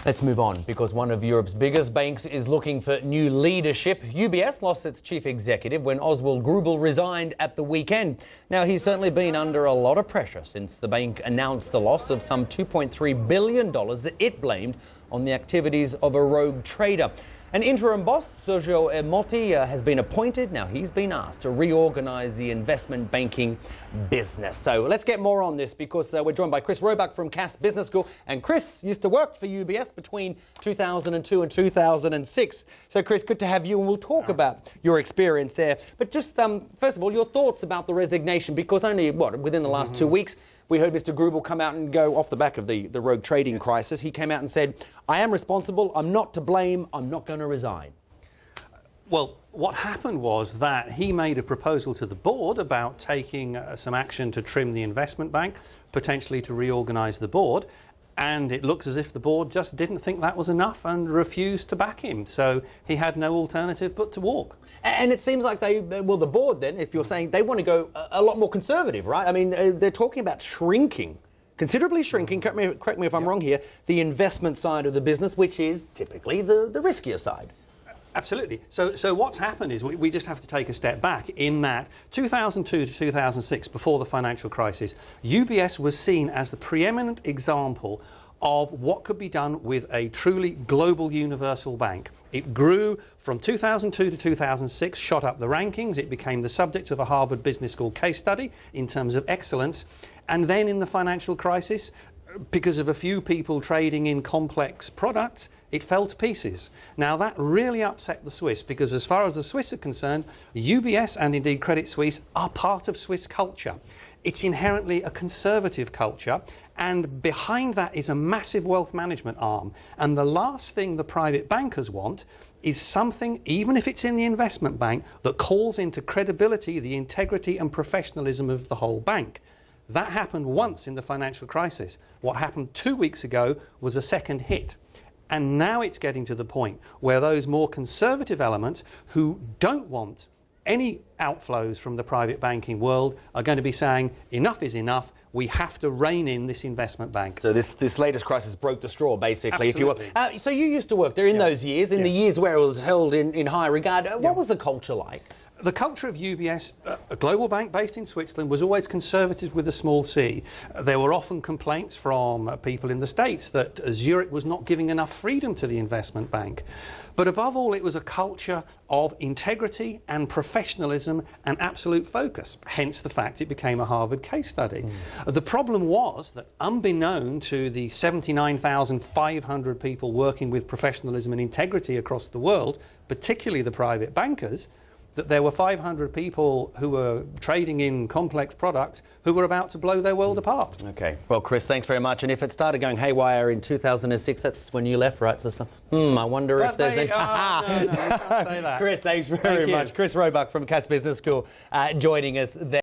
Let's move on, because one of Europe's biggest banks is looking for new leadership. UBS lost its chief executive when Oswald Grubel resigned at the weekend. Now, he's certainly been under a lot of pressure since the bank announced the loss of some $2.3 billion that it blamed on the activities of a rogue trader. An interim boss, Sergio Ermotti, has been appointed. Now, he's been asked to reorganise the investment banking business. So let's get more on this, because we're joined by Chris Roebuck from Cass Business School. And Chris used to work for UBS between 2002 and 2006. So, Chris, good to have you, and we'll talk about your experience there. But just, first of all, your thoughts about the resignation, because only, within the last 2 weeks, we heard Mr. Grubel come out and go off the back of the rogue trading crisis. He came out and said, I am responsible, I'm not to blame, I'm not going to resign. Well, what happened was that he made a proposal to the board about taking some action to trim the investment bank, potentially to reorganise the board. And it looks as if the board just didn't think that was enough and refused to back him. So he had no alternative but to walk. And it seems like the board then, if you're saying they want to go a lot more conservative, right? I mean, they're talking about shrinking, considerably shrinking, correct me if I'm wrong here, the investment side of the business, which is typically the riskier side. Absolutely. So what's happened is we just have to take a step back in that 2002 to 2006, before the financial crisis, UBS was seen as the preeminent example of what could be done with a truly global universal bank. It grew from 2002 to 2006, shot up the rankings. It became the subject of a Harvard Business School case study in terms of excellence. And then in the financial crisis, because of a few people trading in complex products, it fell to pieces. Now, that really upset the Swiss, because as far as the Swiss are concerned, UBS and indeed Credit Suisse are part of Swiss culture. It's inherently a conservative culture, and behind that is a massive wealth management arm. And the last thing the private bankers want is something, even if it's in the investment bank, that calls into credibility the integrity and professionalism of the whole bank. That happened once in the financial crisis. What happened 2 weeks ago was a second hit. And now it's getting to the point where those more conservative elements who don't want any outflows from the private banking world are going to be saying, enough is enough, we have to rein in this investment bank. So this latest crisis broke the straw, basically, Absolutely. if you will. So you used to work there in those years, in the years where it was held in high regard. What was the culture like? The culture of UBS, a global bank based in Switzerland, was always conservative with a small c. There were often complaints from people in the States that Zurich was not giving enough freedom to the investment bank. But above all, it was a culture of integrity and professionalism and absolute focus, hence the fact it became a Harvard case study. The problem was that, unbeknown to the 79,500 people working with professionalism and integrity across the world, particularly the private bankers, that there were 500 people who were trading in complex products who were about to blow their world apart. Okay. Well, Chris, thanks very much. And if it started going haywire in 2006, that's when you left, right? So, I wonder if there's any... No, you can't say that. Chris, thanks very much. Chris Roebuck from Cass Business School joining us there.